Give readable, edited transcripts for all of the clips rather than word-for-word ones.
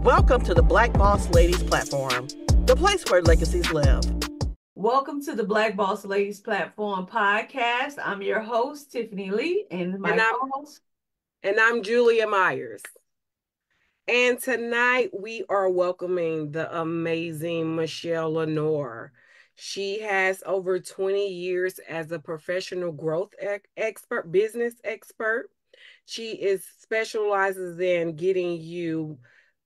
Welcome to the Black Boss Ladies platform, the place where legacies live. Welcome to the Black Boss Ladies Platform podcast. I'm your host, Tiffany Lee, and my And I'm co-host. and I'm Julia Myers. And tonight we are welcoming the amazing Michelle Lenore. She has over 20 years as a professional growth expert, business expert. She is specializes in getting you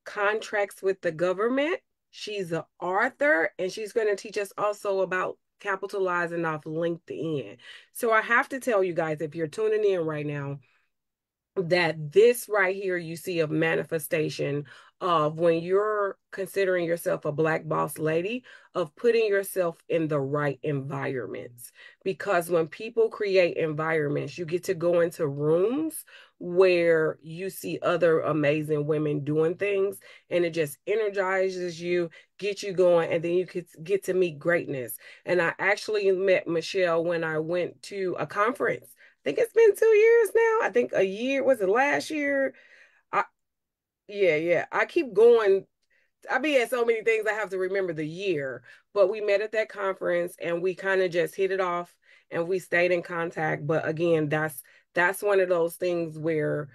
contracts with the government. She's an author, and she's going to teach us also about capitalizing off LinkedIn. So I have to tell you guys, if you're tuning in right now, that this right here you see a manifestation of when you're considering yourself a black boss lady, of putting yourself in the right environments. Because when people create environments, you get to go into rooms where you see other amazing women doing things, and it just energizes you, get you going, and then you could get to meet greatness. And I actually met Michelle when I went to a conference. Think it's been 2 years now. I think a year, was it last year? I yeah. I keep going. I be at so many things I have to remember the year. But we met at that conference and we kind of just hit it off and we stayed in contact. But again, that's one of those things where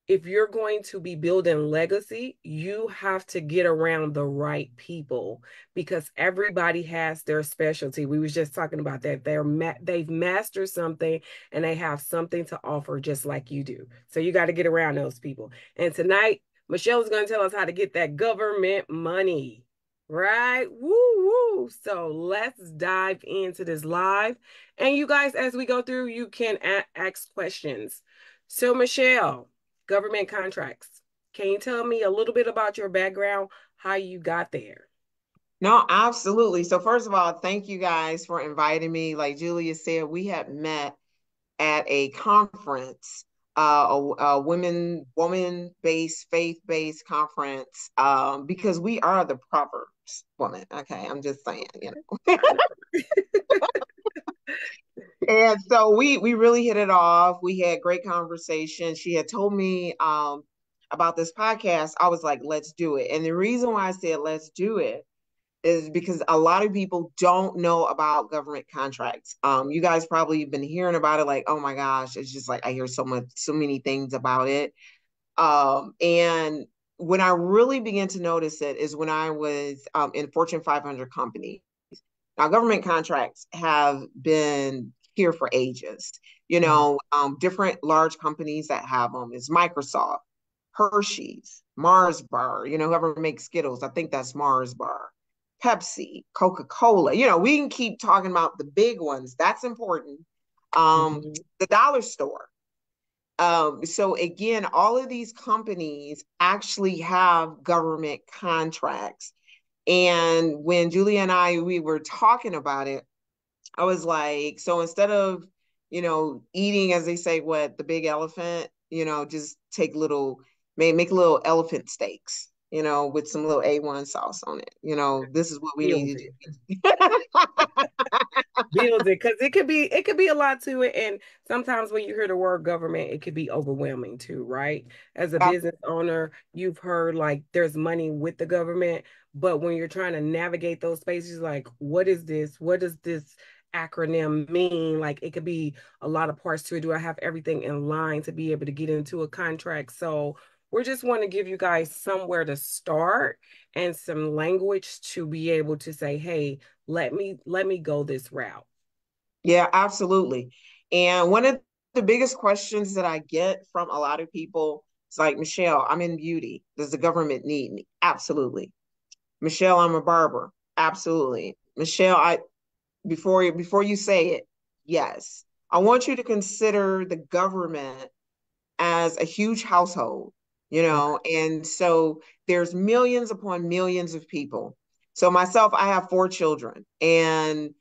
if you're going to be building legacy, you have to get around the right people because everybody has their specialty. We was just talking about that. They've mastered something and they have something to offer just like you do. So you got to get around those people. And tonight, Michelle is going to tell us how to get that government money. Right? Woo woo. So let's dive into this live. And you guys, as we go through, you can ask questions. So Michelle, government contracts. Can you tell me a little bit about your background, how you got there? No, absolutely. So first of all, thank you guys for inviting me. Like Julia said, we had met at a conference, a woman-based, faith-based conference, because we are the Proverbs woman. Okay, I'm just saying, you know. And so we really hit it off. We had great conversation. She had told me about this podcast. I was like, let's do it. And the reason why I said let's do it is because a lot of people don't know about government contracts. You guys probably been hearing about it, like, oh my gosh, it's just like I hear so many things about it. And when I really began to notice it is when I was in Fortune 500 companies. Now, government contracts have been here for ages. You know, different large companies that have them is Microsoft, Hershey's, Mars Bar, you know, whoever makes Skittles, I think that's Mars Bar, Pepsi, Coca-Cola. You know, we can keep talking about the big ones. That's important. Mhm. The dollar store. So again, all of these companies actually have government contracts. And when Julia and we were talking about it, I was like, so instead of, you know, eating, as they say, what, the big elephant, you know, just take little, make little elephant steaks, you know, with some little A1 sauce on it. You know, this is what we Build need it. to do. Build it. Because it could be a lot to it. And sometimes when you hear the word government, it could be overwhelming too, right? As a business owner, you've heard like there's money with the government, but when you're trying to navigate those spaces, like what is this? What does this acronym mean? Like it could be a lot of parts to it. Do I have everything in line to be able to get into a contract? So we just want to give you guys somewhere to start and some language to be able to say, hey, let me go this route. Yeah, absolutely. And one of the biggest questions that I get from a lot of people is like, Michelle, I'm in beauty. Does the government need me? Absolutely. Michelle, I'm a barber. Absolutely. Michelle, I before you say it, yes. I want you to consider the government as a huge household, you know, and so there's millions upon millions of people. So myself, I have 4 children, and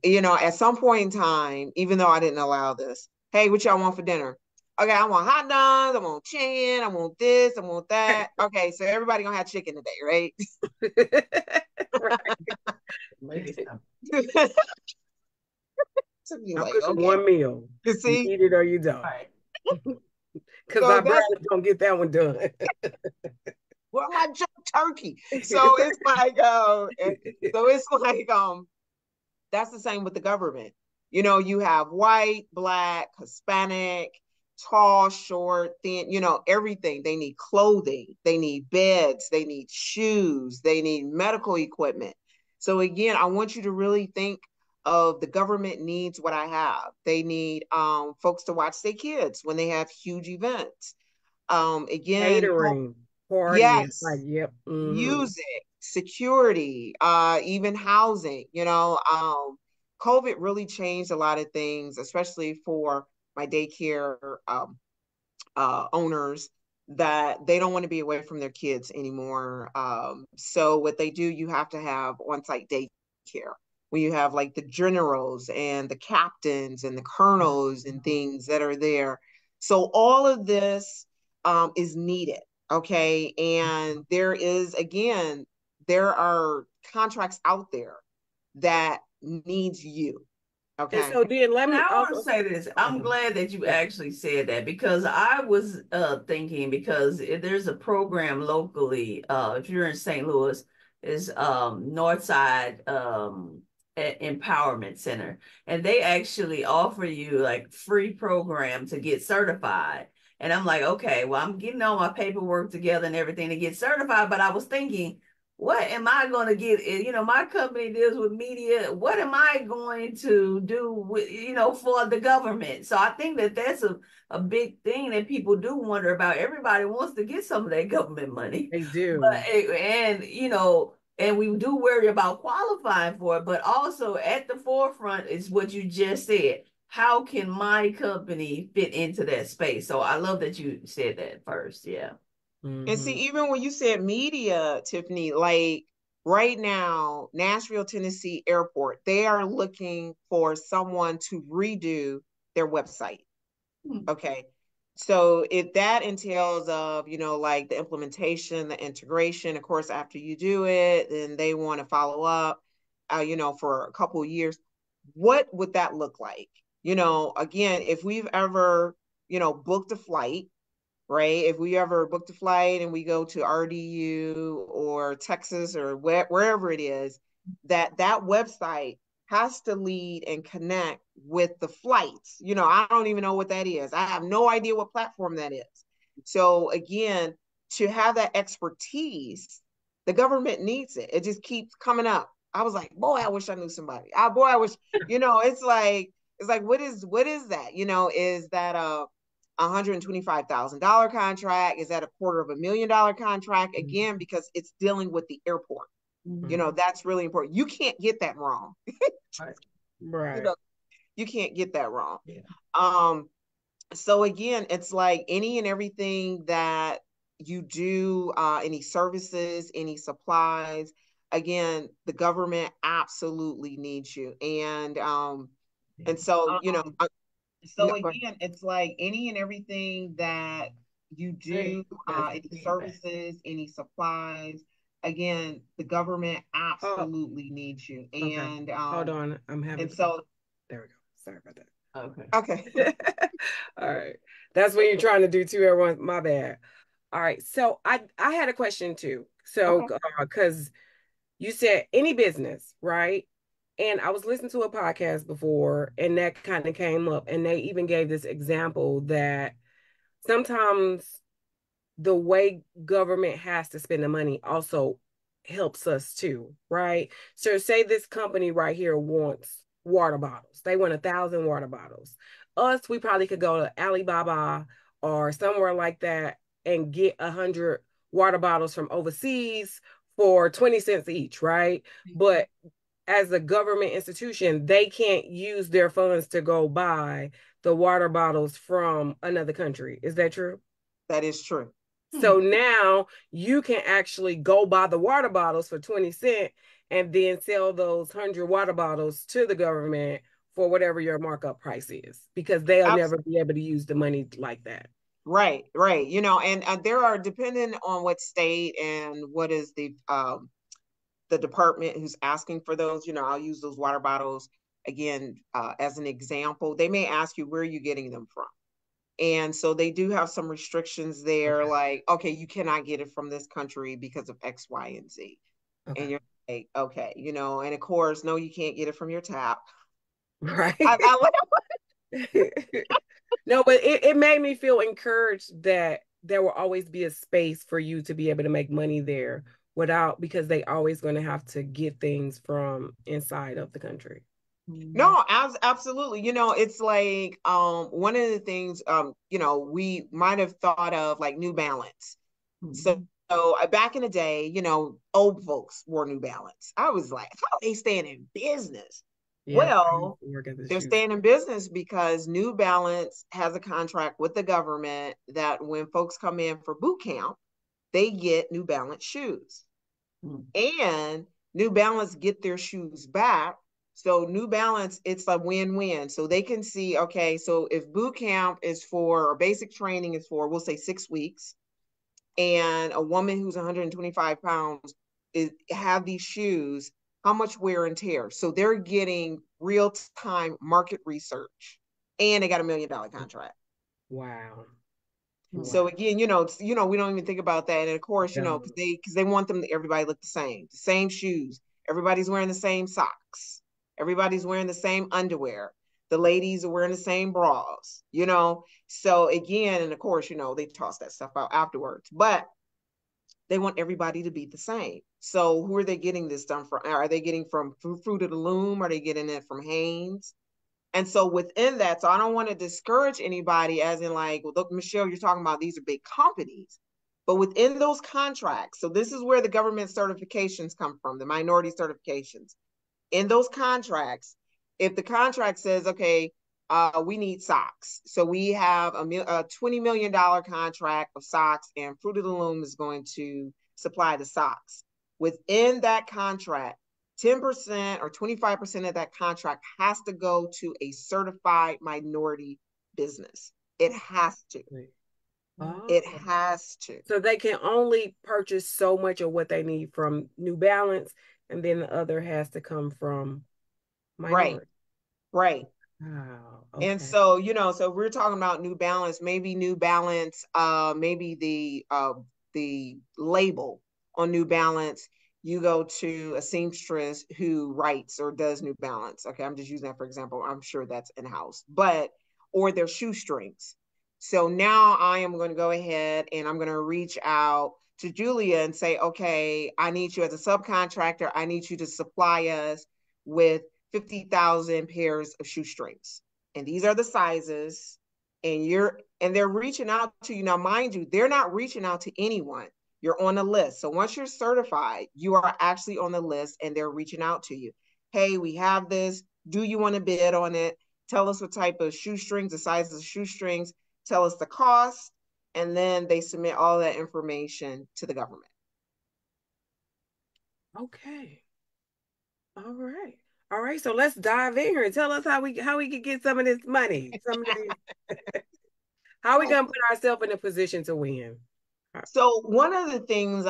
you know, at some point in time, even though I didn't allow this, hey, what y'all want for dinner? Okay, I want hot dogs, I want chicken, I want this, I want that. Okay, so everybody gonna have chicken today, right? Ladies, To be I'm like, cooking okay, one meal. you You see, eat it or you don't. right. Because so I that's barely don't get that one done. Where my jerk turkey? So it's like, that's the same with the government. You have white, black, Hispanic, tall, short, thin, everything. They need clothing, they need beds, they need shoes, they need medical equipment. So again, I want you to really think of the government needs what I have. They need folks to watch their kids when they have huge events. Again, Catering, partying, like, yes, yep. music, security, even housing. COVID really changed a lot of things, especially for my daycare owners, that they don't want to be away from their kids anymore. So what they do, you have to have on-site daycare when you have like the generals and the captains and the colonels and things that are there. So all of this is needed. Okay. And there are contracts out there that needs you. And Okay. so then let And me I want to also, say this. I'm glad that you actually said that, because I was thinking, because there's a program locally, if you're in St. Louis, is Northside Empowerment Center, and they actually offer you like free program to get certified. And I'm like, okay, well, I'm getting all my paperwork together and everything to get certified, but I was thinking, what am I going to get? My company deals with media. What am I going to do with, for the government? So I think that that's a big thing that people do wonder about. Everybody wants to get some of that government money, they but, do. and we do worry about qualifying for it, but also at the forefront is what you just said. How can my company fit into that space? So I love that you said that first. Yeah. And see, even when you said media, Tiffany, like right now, Nashville, Tennessee Airport, they are looking for someone to redo their website. Okay. So if that entails of, like the implementation, the integration, of course, after you do it, then they want to follow up, for a couple of years. What would that look like? Again, if we've ever, booked a flight, right? If we ever booked a flight and we go to RDU or Texas or wherever it is, that website has to lead and connect with the flights. I don't even know what that is. I have no idea what platform that is. So again, to have that expertise, the government needs it. It just keeps coming up. I was like, boy, I wish I knew somebody. Boy, I wish, it's like, what is that? Is that $125,000 contract? Is that $250,000 contract? Again, because it's dealing with the airport. That's really important. You can't get that wrong. Right. You can't get that wrong. Yeah. So again, it's like any and everything that you do, any services, any supplies, again, the government absolutely needs you. And so, so again, it's like any and everything that you do, any services, any supplies, again, the government absolutely needs you. And hold on, I'm having. And so there we go. Sorry about that. Okay. All right. That's what you're trying to do too, everyone. My bad. All right. So I had a question too. So because you said any business, right? And I was listening to a podcast before, and that kind of came up, and they even gave this example that sometimes the way government has to spend the money also helps us too, right? So say this company right here wants water bottles. They want 1,000 water bottles. Us, we probably could go to Alibaba or somewhere like that and get 100 water bottles from overseas for 20 cents each, right? But as a government institution, they can't use their funds to go buy the water bottles from another country. Is that true? That is true. So now you can actually go buy the water bottles for 20 cents and then sell those 100 water bottles to the government for whatever your markup price is, because they'll never be able to use the money like that. Right. And there are, depending on what state and what is the department who's asking for those, I'll use those water bottles again as an example. They may ask you, where are you getting them from? And so they do have some restrictions there, like, okay, you cannot get it from this country because of X, Y, and Z. And you're like, okay, you know, and of course, no, you can't get it from your tap. Right. I No, but it made me feel encouraged that there will always be a space for you to be able to make money there because they always going to have to get things from inside of the country. No, absolutely. You know, it's like one of the things you know, we might have thought of like New Balance. So back in the day, you know, old folks wore New Balance. I was like, how are they staying in business? Yeah, Well, they're staying in business because New Balance has a contract with the government that when folks come in for boot camp, they get New Balance shoes. And New Balance get their shoes back. So New Balance, it's a win-win. So they can see, okay, so if boot camp is for, or basic training is for, we'll say 6 weeks, and a woman who's 125 pounds have these shoes, how much wear and tear? So they're getting real-time market research, and they got $1 million contract. Wow. So again, you know, we don't even think about that. And of course, you know, because they want them to everybody look the same shoes. Everybody's wearing the same socks. Everybody's wearing the same underwear. The ladies are wearing the same bras, you know. So again, and of course, you know, they toss that stuff out afterwards, but they want everybody to be the same. So who are they getting this done from? Are they getting from Fruit of the Loom? Are they getting it from Hanes? And so within that, so I don't want to discourage anybody as in like, well, look, Michelle, you're talking about these are big companies. But within those contracts, so this is where the government certifications come from, the minority certifications. In those contracts, if the contract says, okay, we need socks. So we have a $20 million contract of socks, and Fruit of the Loom is going to supply the socks. Within that contract, 10% or 25% of that contract has to go to a certified minority business. It has to. It has to. So they can only purchase so much of what they need from New Balance, and then the other has to come from minority. Right. Wow. Okay. And so, you know, so we're talking about New Balance, maybe New Balance, maybe the label on New Balance, you go to a seamstress who writes or does New Balance. Okay, I'm just using that for example. I'm sure that's in-house, or their shoestrings. So now I am going to go ahead and I'm going to reach out to Julia and say, okay, I need you as a subcontractor. I need you to supply us with 50,000 pairs of shoestrings. And these are the sizes. And they're reaching out to you. Now, mind you, they're not reaching out to anyone. You're on a list. So once you're certified, you are actually on the list and they're reaching out to you. Hey, we have this. Do you want to bid on it? Tell us what type of shoestrings, the size of the shoestrings, tell us the cost, and then they submit all that information to the government. Okay. All right. So let's dive in here and tell us how we can get some of this money. How are we gonna put ourselves in a position to win? So one of the things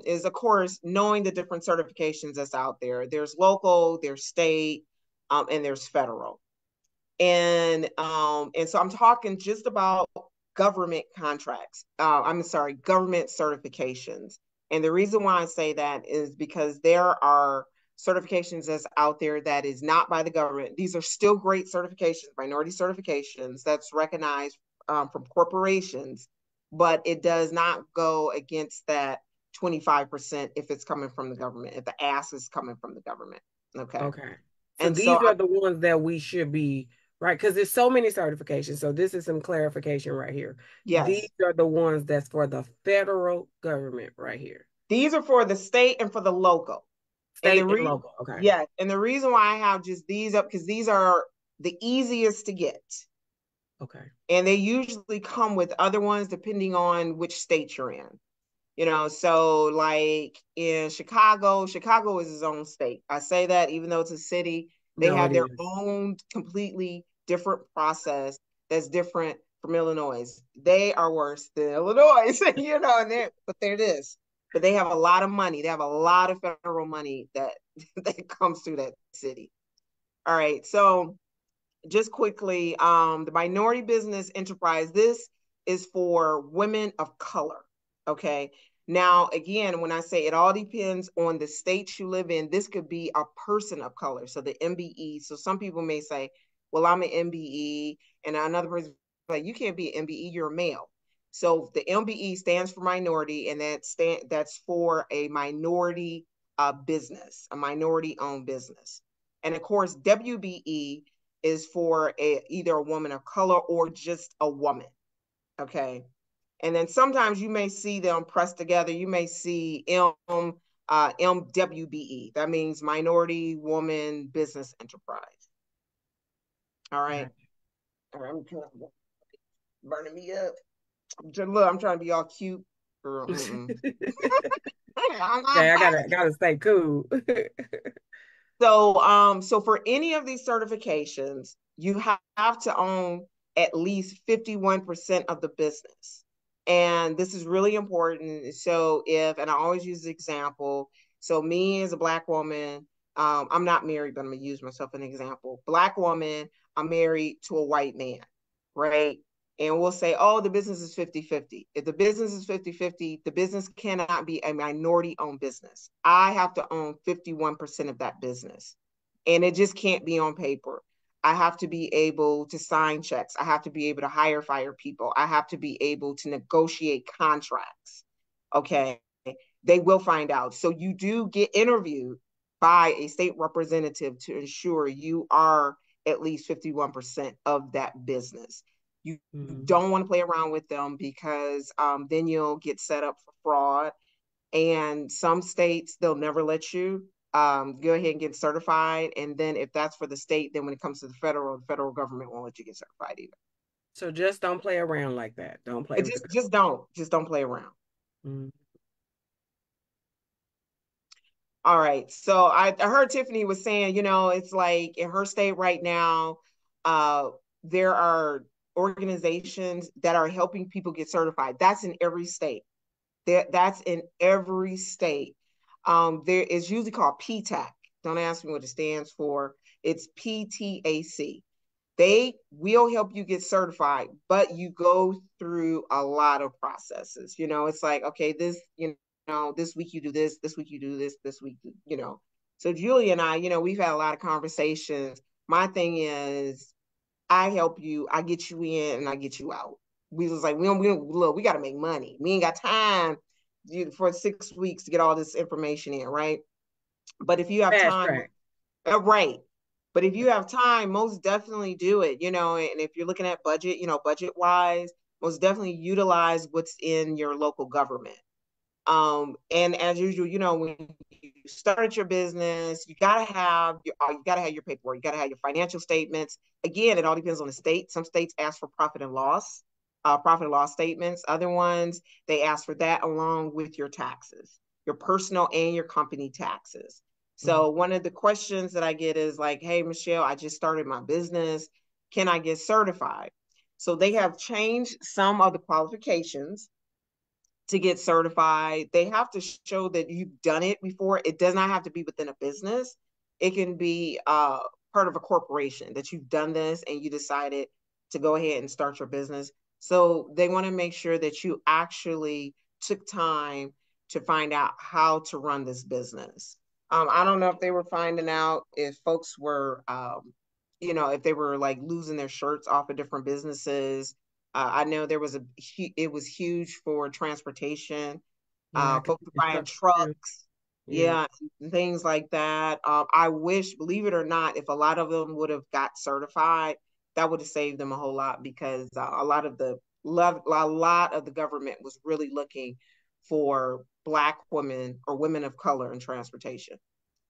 is, of course, knowing the different certifications that's out there. There's local, there's state, and there's federal. And so I'm talking just about government contracts. Government certifications. And the reason why I say that is because there are certifications that's out there that is not by the government. These are still great certifications, minority certifications that's recognized from corporations, but it does not go against that 25% if it's coming from the government, if the ask is coming from the government. Okay. So these are the ones that we should be, right? Because there's so many certifications. So this is some clarification right here. Yes. These are the ones that's for the federal government right here. These are for the state and for the local. State and local. Okay. Yeah. And the reason why I have just these up, because these are the easiest to get. Okay. And they usually come with other ones depending on which state you're in. You know, so like in Chicago is its own state. I say that even though it's a city, they have their own completely different process that's different from Illinois. They are worse than Illinois, you know, but they're this. But they have a lot of money. They have a lot of federal money that comes through that city. All right. So just quickly, the minority business enterprise, this is for women of color. Okay. Now, again, when I say it all depends on the state you live in, this could be a person of color. So the MBE. So some people may say, well, I'm an MBE, and another person like, you can't be an MBE, you're a male. So the MBE stands for minority, and that's for a minority business, a minority owned business. And of course, WBE is for either a woman of color or just a woman. Okay. And then sometimes you may see them pressed together. You may see MWBE. That means Minority Woman Business Enterprise. All right. All right. I'm burning me up. Look, I'm trying to be all cute. Girl, Okay, I gotta stay cool. So for any of these certifications, you have to own at least 51% of the business. And this is really important. So and I always use the example, so me as a Black woman, I'm not married, but I'm gonna use myself as an example. Black woman, I'm married to a white man, right? And we'll say, oh, the business is 50-50. If the business is 50-50, the business cannot be a minority owned business. I have to own 51% of that business. And it just can't be on paper. I have to be able to sign checks. I have to be able to fire people. I have to be able to negotiate contracts. Okay. They will find out. So you do get interviewed by a state representative to ensure you are at least 51% of that business. You don't want to play around with them because then you'll get set up for fraud. And some states, they'll never let you go ahead and get certified. And then if that's for the state, then when it comes to the federal government won't let you get certified either. So just don't play around like that. Don't play with just don't play around. Mm-hmm. All right. So I heard Tiffany was saying, it's like in her state right now, there are organizations that are helping people get certified. That's in every state. That's in every state. There is usually called PTAC. Don't ask me what it stands for. It's PTAC. They will help you get certified, but you go through a lot of processes. It's like, okay, this week you do this week you do this week, So Julie and I, we've had a lot of conversations. My thing is, I help you, I get you in and I get you out. We was like, we look, we got to make money. We ain't got time for 6 weeks to get all this information in, right? But if you have Fast time, track. right. But if you have time, most definitely do it, and if you're looking at budget, budget wise, most definitely utilize what's in your local government. And as usual, when you start your business, you gotta have your paperwork, you gotta have your financial statements. Again, it all depends on the state. Some states ask for profit and loss statements. Other ones, they ask for that along with your taxes, your personal and your company taxes. So one of the questions that I get is like, hey, Michelle, I just started my business. Can I get certified? So they have changed some of the qualifications to get certified. They have to show that you've done it before. It does not have to be within a business. It can be part of a corporation that you've done this and you decided to go ahead and start your business. So they want to make sure that you actually took time to find out how to run this business. I don't know if they were finding out if folks were, if they were like losing their shirts off of different businesses. I know it was huge for transportation, folks buying trucks, yeah, and things like that. I wish, believe it or not, if a lot of them would have got certified, that would have saved them a whole lot because a lot of the government was really looking for Black women or women of color in transportation,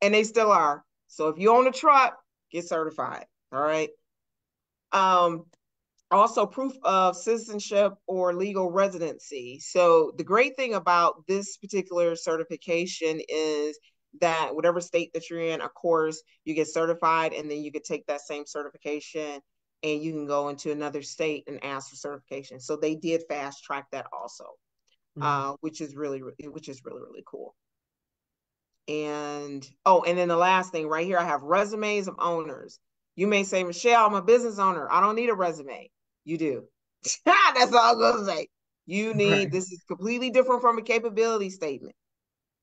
and they still are. So if you own a truck, get certified. All right. Also, proof of citizenship or legal residency. So the great thing about this particular certification is that whatever state that you're in, of course, you get certified and then you could take that same certification and you can go into another state and ask for certification. So they did fast track that also, which is really, really cool. And then the last thing right here, I have resumes of owners. You may say, Michelle, I'm a business owner. I don't need a resume. You do. That's all I'm going to say. You need, this is completely different from a capability statement.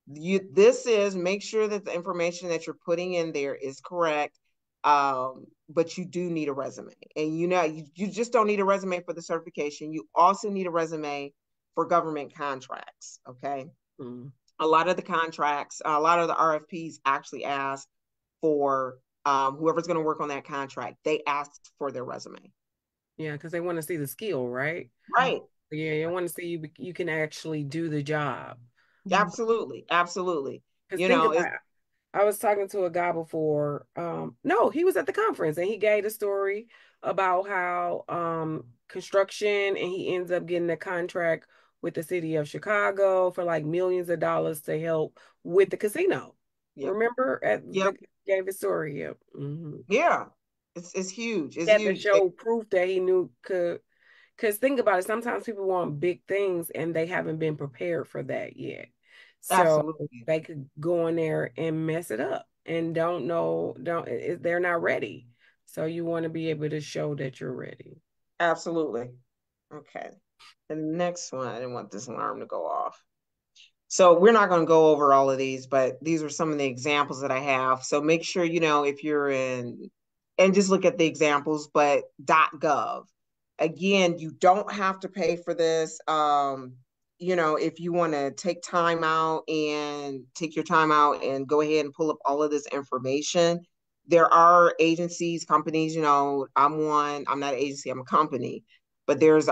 This is make sure that the information that you're putting in there is correct. But you do need a resume, and you just don't need a resume for the certification. You also need a resume for government contracts. Okay. Mm-hmm. A lot of the contracts, a lot of the RFPs actually ask for whoever's going to work on that contract. They ask for their resume. Yeah, because they want to see the skill, right? Right. Yeah, they want to see you can actually do the job. Absolutely, absolutely. You know, I was talking to a guy before. No, he was at the conference and he gave a story about how construction, and he ends up getting a contract with the city of Chicago for like millions of dollars to help with the casino. Yep. Remember? Gave his story. Yep. Mm-hmm. Yeah, it's huge. It's huge. To show proof that he knew could. Because think about it, sometimes people want big things and they haven't been prepared for that yet. So absolutely. They could go in there and mess it up and they're not ready. So you want to be able to show that you're ready. Absolutely. Okay. The next one, I didn't want this alarm to go off. So we're not going to go over all of these, but these are some of the examples that I have. So make sure, if you're in, and just look at the examples, but .gov. Again, you don't have to pay for this. If you want to take your time out and go ahead and pull up all of this information, there are agencies, companies, I'm not an agency, I'm a company, but there's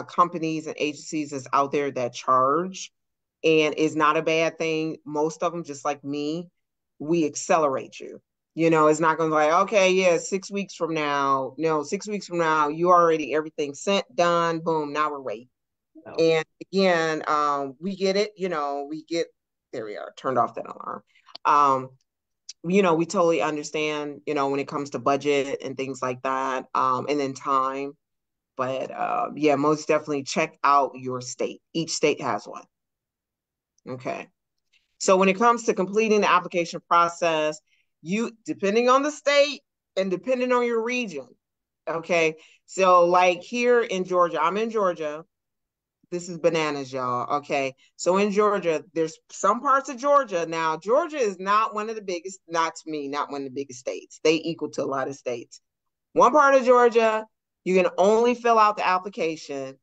companies and agencies that's out there that charge, and is not a bad thing. Most of them, just like me, we accelerate you. It's not going to be like, okay, yeah, 6 weeks from now. No, 6 weeks from now, you already everything sent, done, boom, now we're waiting. Oh. And again, we get it, there we are, turned off that alarm. We totally understand, when it comes to budget and things like that, and then time. But yeah, most definitely check out your state. Each state has one. Okay. So when it comes to completing the application process, depending on the state and depending on your region, okay? So like here in Georgia, I'm in Georgia. This is bananas, y'all, okay? So in Georgia, there's some parts of Georgia. Now, Georgia is not one of the biggest, not one of the biggest states. They equal to a lot of states. One part of Georgia, you can only fill out the application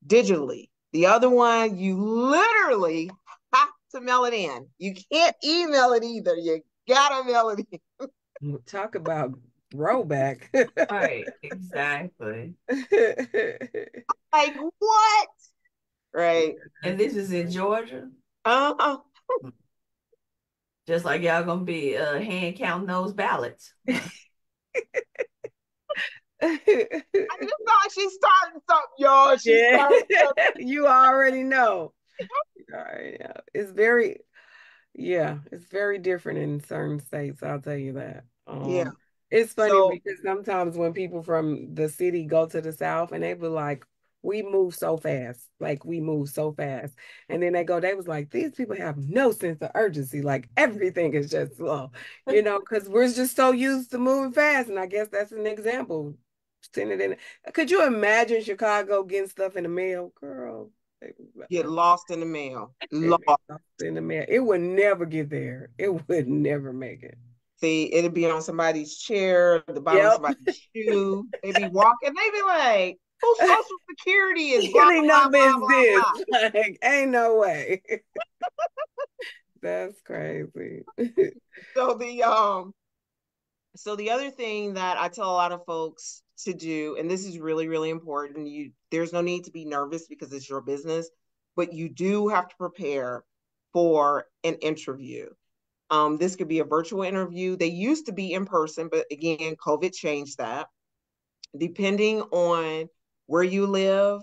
digitally. The other one, you literally have to mail it in. You can't email it either. You gotta mail it in. Talk about throwback. Right, exactly. Like what? Right. And this is in Georgia? Just like y'all gonna be hand counting those ballots. I just thought she's starting something, y'all. Something. You already know. It's very different in certain states. I'll tell you that. Yeah. It's funny because sometimes when people from the city go to the South and they be like, we move so fast. Like, we move so fast. And then they was like, these people have no sense of urgency. Like, everything is just slow, because we're just so used to moving fast. And I guess that's an example. Could you imagine Chicago getting stuff in the mail? Girl. Get lost in the mail. Lost in the mail. It would never get there. It would never make it. See, it'd be on somebody's chair, the bottom of somebody's shoe. They'd be walking. They'd be like, whose social security is blah, blah, blah, blah, blah. Like, ain't no way. That's crazy. So the other thing that I tell a lot of folks to do, and this is really, really important, there's no need to be nervous because it's your business, but you do have to prepare for an interview. This could be a virtual interview. They used to be in person, but again, COVID changed that. Depending on where you live,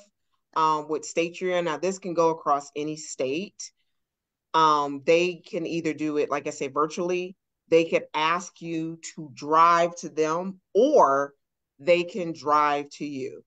what state you're in, now this can go across any state. They can either do it, like I say, virtually. They could ask you to drive to them, or they can drive to you.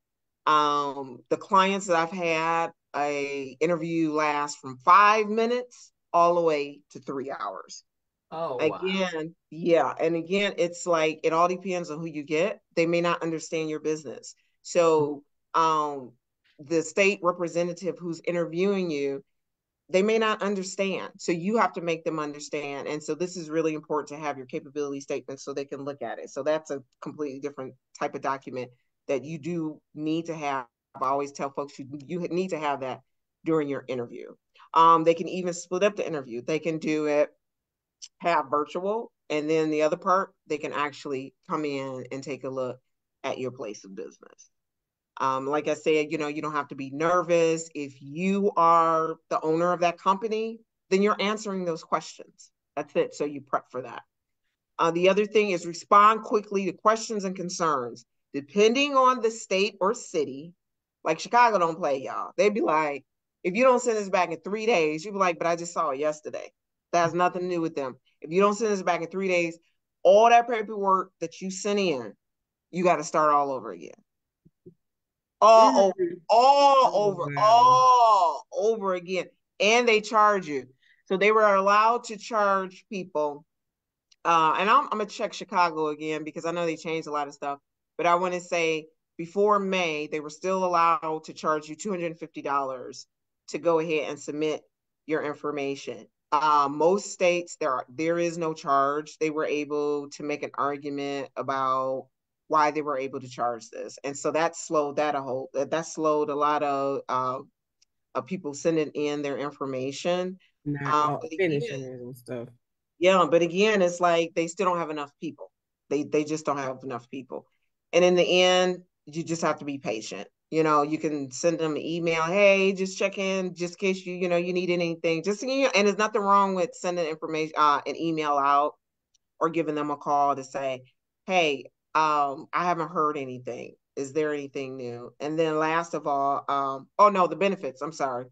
The clients that I've had, a interview lasts from 5 minutes all the way to 3 hours. Oh, wow. Again, yeah. And again, it's like it all depends on who you get. They may not understand your business. So the state representative who's interviewing you, they may not understand. So you have to make them understand. And so this is really important to have your capability statement so they can look at it. So that's a completely different type of document that you do need to have. I always tell folks you need to have that during your interview. They can even split up the interview. They can do it have virtual, and then the other part, they can actually come in and take a look at your place of business. Like I said, you know, you don't have to be nervous. If you are the owner of that company, then you're answering those questions. That's it. So you prep for that. The other thing is respond quickly to questions and concerns. Depending on the state or city, like Chicago don't play, y'all. They'd be like, if you don't send this back in 3 days, you'd be like, but I just saw it yesterday. That has nothing to do with them. If you don't send this back in 3 days, all that paperwork that you sent in, you got to start all over again. All over, all over again. And they charge you. So they were allowed to charge people. And I'm going to check Chicago again because I know they changed a lot of stuff. But I want to say before May, they were still allowed to charge you $250 to go ahead and submit your information. Most states, there is no charge. They were able to make an argument about why they were able to charge this. And so that slowed that slowed a lot of people sending in their information. Not But finishing again, it and stuff. yeah, but again, it's like they still don't have enough people. They just don't have enough people. And in the end, you just have to be patient. You know, you can send them an email, hey, just check in, just in case you know you need anything. Just and there's nothing wrong with sending information, an email out or giving them a call to say, hey, I haven't heard anything. Is there anything new? And then last of all, oh no, the benefits. I'm sorry.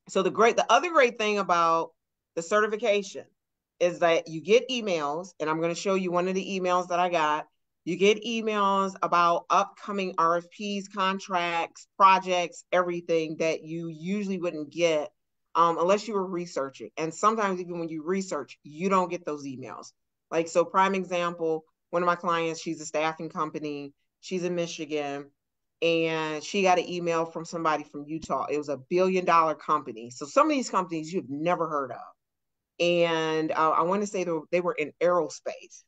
So the other great thing about the certification is that you get emails, and I'm going to show you one of the emails that I got. You get emails about upcoming RFPs, contracts, projects, everything that you usually wouldn't get unless you were researching. And sometimes even when you research, you don't get those emails. Like, so prime example, one of my clients, she's a staffing company. She's in Michigan, and she got an email from somebody from Utah. It was $1 billion company. So some of these companies you've never heard of. And I want to say they were in aerospace.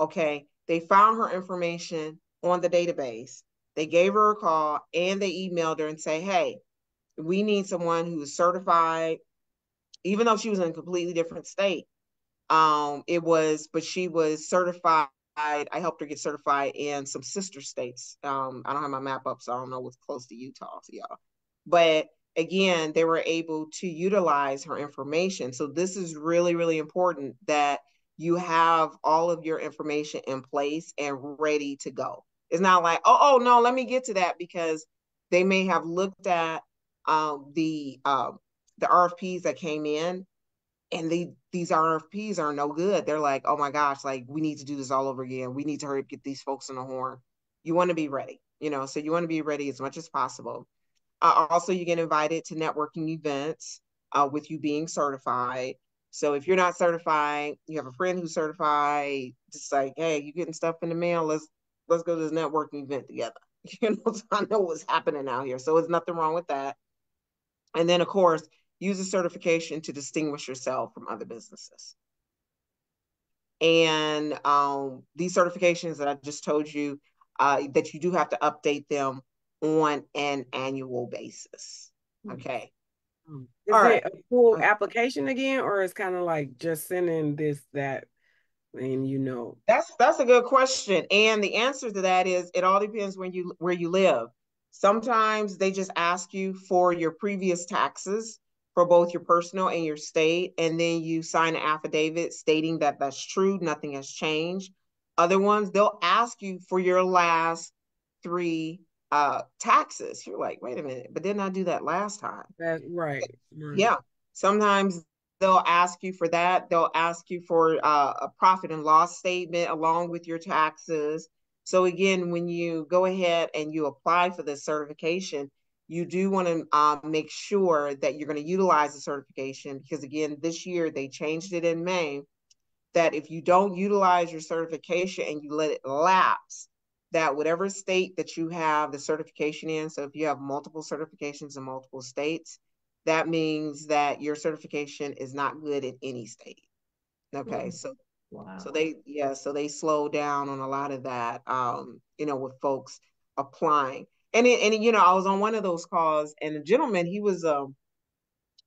Okay. They found her information on the database. They gave her a call and they emailed her and say, hey, we need someone who is certified, even though she was in a completely different state. But she was certified. I helped her get certified in some sister states. I don't have my map up, so I don't know what's close to Utah, so y'all. But again, they were able to utilize her information. So this is really, really important that you have all of your information in place and ready to go. It's not like, oh no, let me get to that, because they may have looked at the RFPs that came in, and these RFPs are no good. They're like, oh my gosh, like we need to do this all over again. We need to hurry up, get these folks on the horn. You want to be ready, you know, so you want to be ready as much as possible. Also, you get invited to networking events with you being certified. So if you're not certified, you have a friend who's certified, just like, hey, you getting stuff in the mail? Let's go to this networking event together. You know, so I know what's happening out here. So there's nothing wrong with that. And then, of course, use a certification to distinguish yourself from other businesses. And these certifications that I just told you, that you do have to update them on an annual basis. Okay. Is All it right. a full application again, or is kind of like just sending this, that, and you know? That's a good question. And the answer to that is it all depends where you live. Sometimes they just ask you for your previous taxes for both your personal and your state, and then you sign an affidavit stating that that's true, nothing has changed. Other ones, they'll ask you for your last three taxes. You're like, wait a minute, but didn't I do that last time? That's right. Yeah. Sometimes they'll ask you for that. They'll ask you for a profit and loss statement along with your taxes. So again, when you go ahead and you apply for this certification, you do want to make sure that you're going to utilize the certification, because again, this year they changed it in May. that if you don't utilize your certification and you let it lapse, that whatever state that you have the certification in, so if you have multiple certifications in multiple states, that means that your certification is not good in any state. Okay, so Wow. so they slow down on a lot of that, with folks applying. And I was on one of those calls, and the gentleman, he was a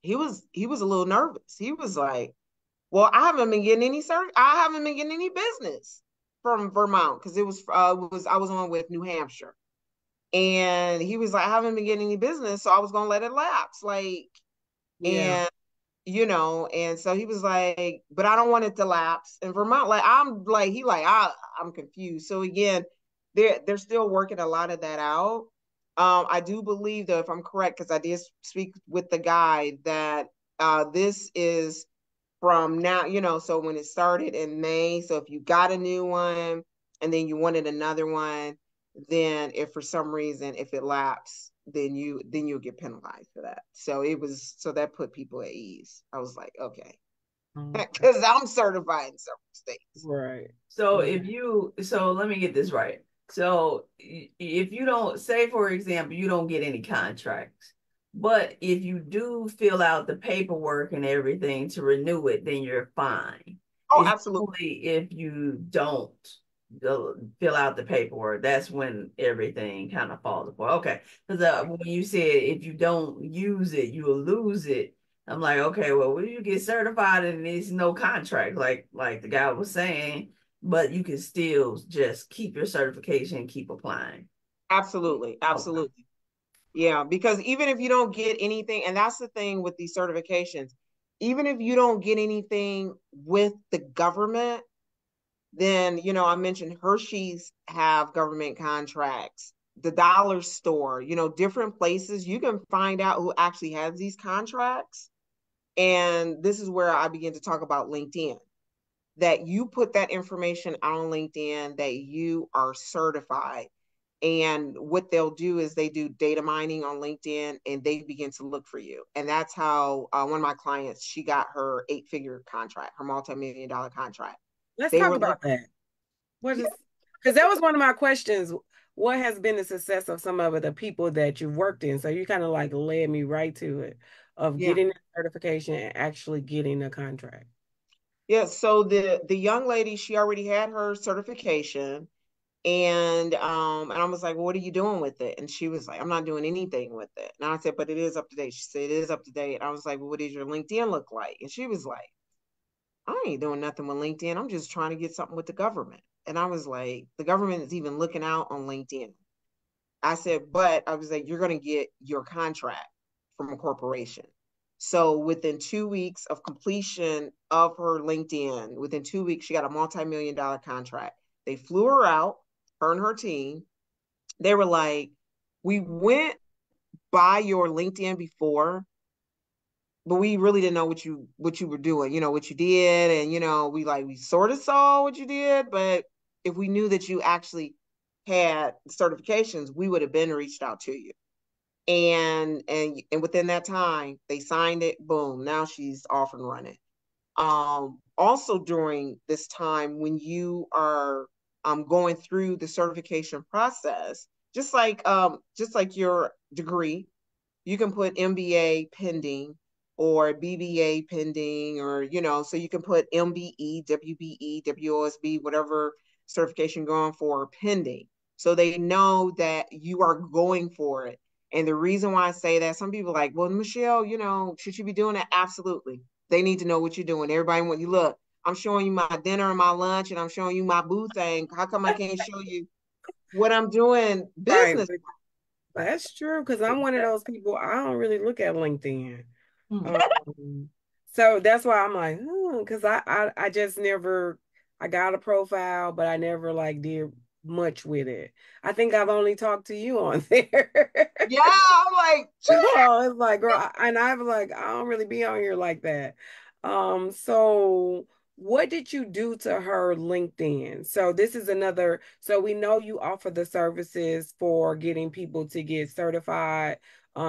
little nervous. He was like, "Well, I haven't been getting any business from Vermont because it was I was on with New Hampshire." And he was like, "I haven't been getting any business, so I was gonna let it lapse." Like, Yeah. and and so he was like, "But I don't want it to lapse." In Vermont, like I'm like, I'm confused. So again, they're still working a lot of that out. I do believe though, if I'm correct, because I did speak with the guy, that this is from now, so when it started in May, so if you got a new one and then you wanted another one, then if for some reason if it lapsed, then you'll get penalized for that. So that put people at ease. I was like, okay, because I'm certified in several states. Right. So let me get this right. So if you don't, say for example, you don't get any contracts, but if you do fill out the paperwork and everything to renew it, then you're fine. Oh, It's absolutely. only if you don't fill out the paperwork, that's when everything kind of falls apart. Okay, because when you said if you don't use it, you will lose it. I'm like, okay, well, when you get certified and there's no contract, like the guy was saying, but you can still just keep your certification and keep applying. Absolutely. Okay. Yeah, because even if you don't get anything, and that's the thing with these certifications, even if you don't get anything with the government, then, I mentioned Hershey's have government contracts, the dollar store, different places you can find out who actually has these contracts. And this is where I begin to talk about LinkedIn, that you put that information on LinkedIn that you are certified. And what they'll do is they do data mining on LinkedIn and they begin to look for you. And that's how one of my clients, she got her 8-figure contract, her multi-million-dollar contract. Let's They talk were about that. What is, because that was one of my questions. What has been the success of some of the people that you've worked in? So you kind of like led me right to it of Yeah. getting the certification and actually getting the contract. Yeah. So the young lady, she already had her certification. And I was like, well, what are you doing with it? And she was like, I'm not doing anything with it. And I said, but it is up to date. She said, it is up to date. And I was like, well, what does your LinkedIn look like? And she was like, I ain't doing nothing with LinkedIn. I'm just trying to get something with the government. And I was like, the government is even looking out on LinkedIn. I said, but I was like, you're going to get your contract from a corporation. So within 2 weeks of completion of her LinkedIn, within 2 weeks, she got a multi-million-dollar contract. They flew her out, her and her team. They were like, we went by your LinkedIn before, but we really didn't know what you were doing, what you did. And, we sort of saw what you did, but if we knew that you actually had certifications, we would have been reached out to you. And within that time, they signed it, boom, now she's off and running. Also during this time, when you are going through the certification process, just like your degree, you can put MBA pending or BBA pending, or so you can put MBE, WBE, WOSB, whatever certification you're going for pending, so they know that you are going for it. And the reason why I say that, some people are like, well, Michelle, should you be doing that? Absolutely. They need to know what you're doing. Everybody, when you look, I'm showing you my dinner and my lunch, and I'm showing you my boo thing. How come I can't show you what I'm doing business? Right. That's true, because I'm one of those people, I don't really look at LinkedIn. So that's why I'm like, because I just never, I got a profile, but I never like did much with it. I think I've only talked to you on there. Yeah, I'm like, So it's like, girl, and I'm like, I don't really be on here like that. So what did you do to her LinkedIn? So this is another, so we know you offer the services for getting people to get certified.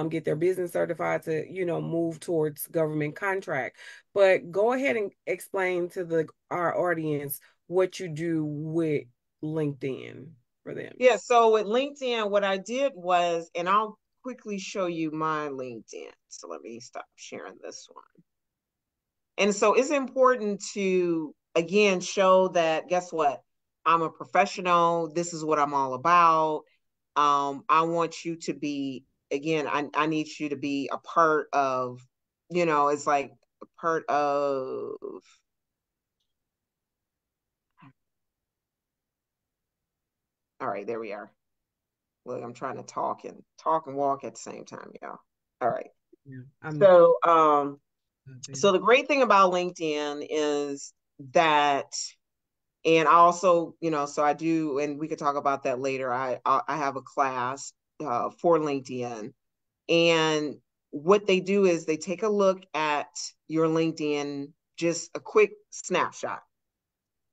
get their business certified to, move towards government contract. But go ahead and explain to our audience what you do with LinkedIn for them. Yeah, so with LinkedIn, what I did was, and I'll quickly show you my LinkedIn. So let me stop sharing this one. And so it's important to, again, show that, guess what? I'm a professional. This is what I'm all about. I want you to be, again, I need you to be a part of, it's like a part of, all right, there we are. Look, I'm trying to talk and walk at the same time, y'all. All right. Yeah, So the great thing about LinkedIn is that, and I also, so I do, and we could talk about that later. I have a class for LinkedIn, and what they do is they take a look at your LinkedIn, just a quick snapshot.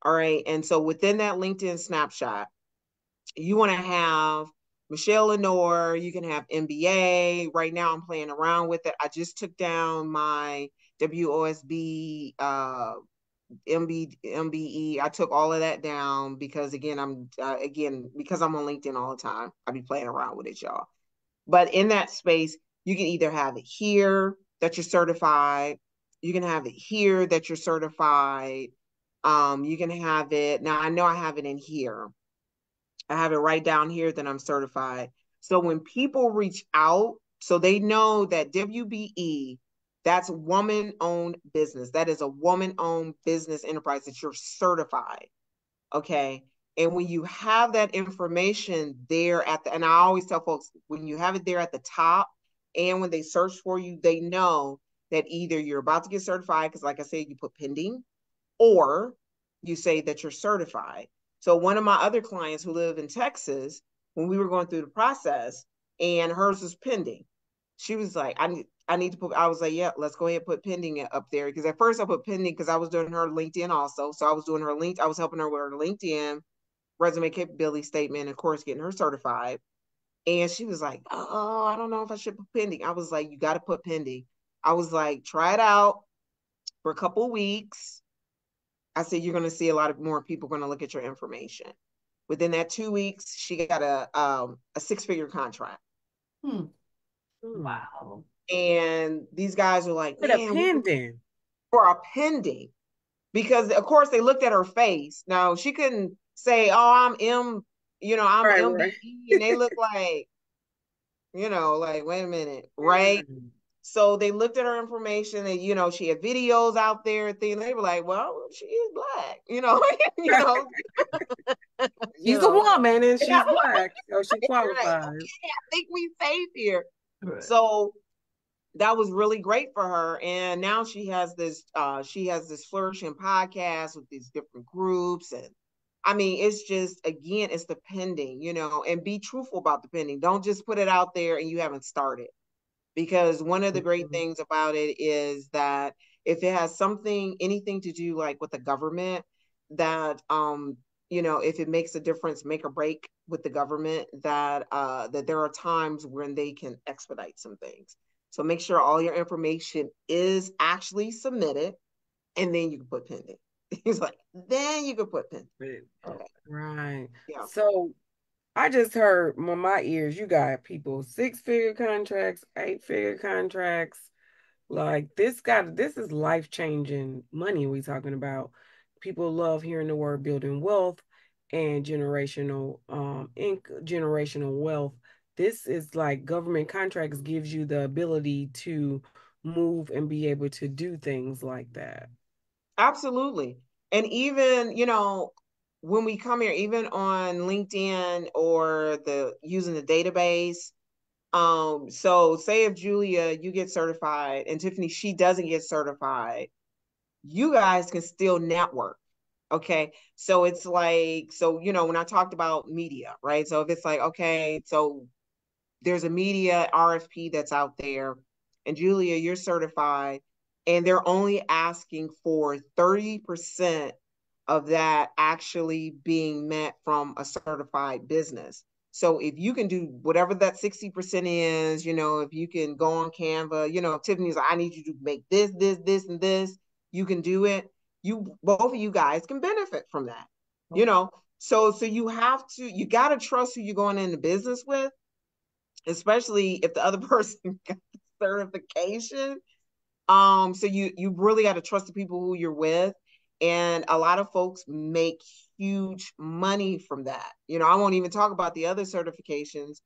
All right, and so within that LinkedIn snapshot, you want to have Michelle Lenore, you can have MBA. Right now, I'm playing around with it. I just took down my WOSB, MBE. I took all of that down because, again, because I'm on LinkedIn all the time. I be playing around with it, y'all. But in that space, you can either have it here that you're certified. You can have it here that you're certified. You can have it. Now, I know I have it in here. I have it right down here that I'm certified. So when people reach out, so they know that WBE, that's woman-owned business. That is a woman-owned business enterprise that you're certified. Okay. And when you have that information there and I always tell folks, when you have it there at the top and when they search for you, they know that either you're about to get certified, because like I said, you put pending, or you say that you're certified. So one of my other clients who live in Texas, when we were going through the process and hers was pending, she was like, I need to put, I was like, yeah, let's go ahead and put pending up there. Because at first I put pending because I was doing her LinkedIn also. So I was doing her I was helping her with her LinkedIn resume capability statement, and of course, getting her certified. And she was like, oh, I don't know if I should put pending. I was like, you got to put pending. I was like, try it out for a couple of weeks. I said, you're going to see a lot of more people going to look at your information. Within that 2 weeks, she got a 6-figure contract. Wow. And these guys were like, for man, a pending. For a pending. Because of course they looked at her face. Now she couldn't say, oh, I'm I'm Right, MBE. right. And they look like, like, wait a minute, right? So they looked at her information and, she had videos out there, things. They were like, well, she is black, you know. She's a woman and she's black, so she qualifies. Right. Okay, I think we safe here. Right. So that was really great for her. And now she has this flourishing podcast with these different groups. And I mean, it's just, again, it's the pending, and be truthful about the pending. Don't just put it out there and you haven't started. Because one of the great things about it is that if it has anything to do like with the government, that, if it makes a difference, make or break with the government, that there are times when they can expedite some things. So make sure all your information is actually submitted, and then you can put pending. He's like, then you can put pending. Okay. Right. Yeah. So I just heard with my ears, you got people 6-figure contracts, 8-figure contracts. Like this is life-changing money we talking about. People love hearing the word building wealth and generational wealth. This is like government contracts gives you the ability to move and be able to do things like that. Absolutely. And even, when we come here, even on LinkedIn or using the database, so say if Julia, you get certified, and Tiffany, she doesn't get certified, you guys can still network. Okay. So it's like, when I talked about media, right? So if it's like, okay, so there's a media RFP that's out there, and Julia, you're certified, and they're only asking for 30% of that actually being met from a certified business. So if you can do whatever that 60% is, if you can go on Canva, if Tiffany's like, I need you to make this, this, and this, you can do it. Both of you guys can benefit from that, So you got to trust who you're going into business with, especially if the other person got the certification. So you really got to trust the people who you're with. And a lot of folks make huge money from that. I won't even talk about the other certifications.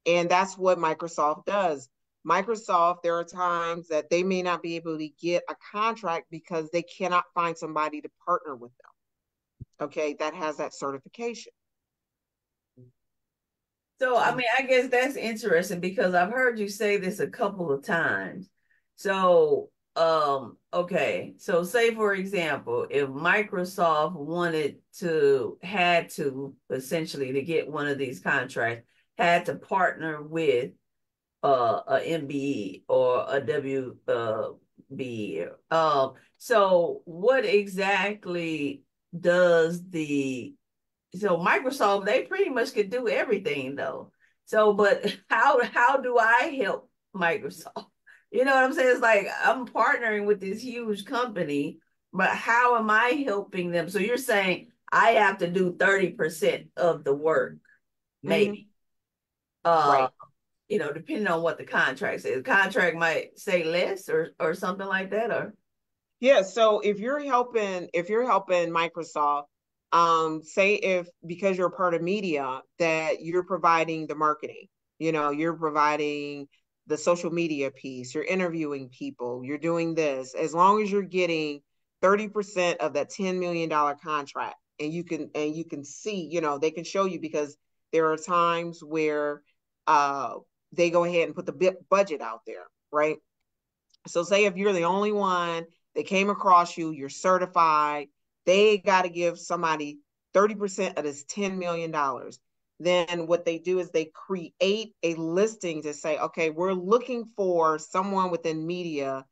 And that's what Microsoft does. Microsoft, there are times that they may not be able to get a contract because they cannot find somebody to partner with them. Okay, that has that certification. So, I mean, I guess that's interesting because I've heard you say this a couple of times. So, okay. So say for example, if Microsoft had to essentially to get one of these contracts, had to partner with a MBE or a WBE. So what exactly does Microsoft, they pretty much could do everything though. So, but how do I help Microsoft? You know what I'm saying? It's like I'm partnering with this huge company, but how am I helping them? So you're saying I have to do 30% of the work, maybe. Right. Depending on what the contract says. The contract might say less or something like that, or yeah. So if you're helping Microsoft, say if because you're a part of media that you're providing the marketing, you're providing the social media piece, you're interviewing people, you're doing this, as long as you're getting 30% of that $10 million contract, and you can see, they can show you, because there are times where they go ahead and put the budget out there, right? So say if you're the only one that came across you're certified, they got to give somebody 30% of this $10 million. Then what they do is they create a listing to say, okay, we're looking for someone within media,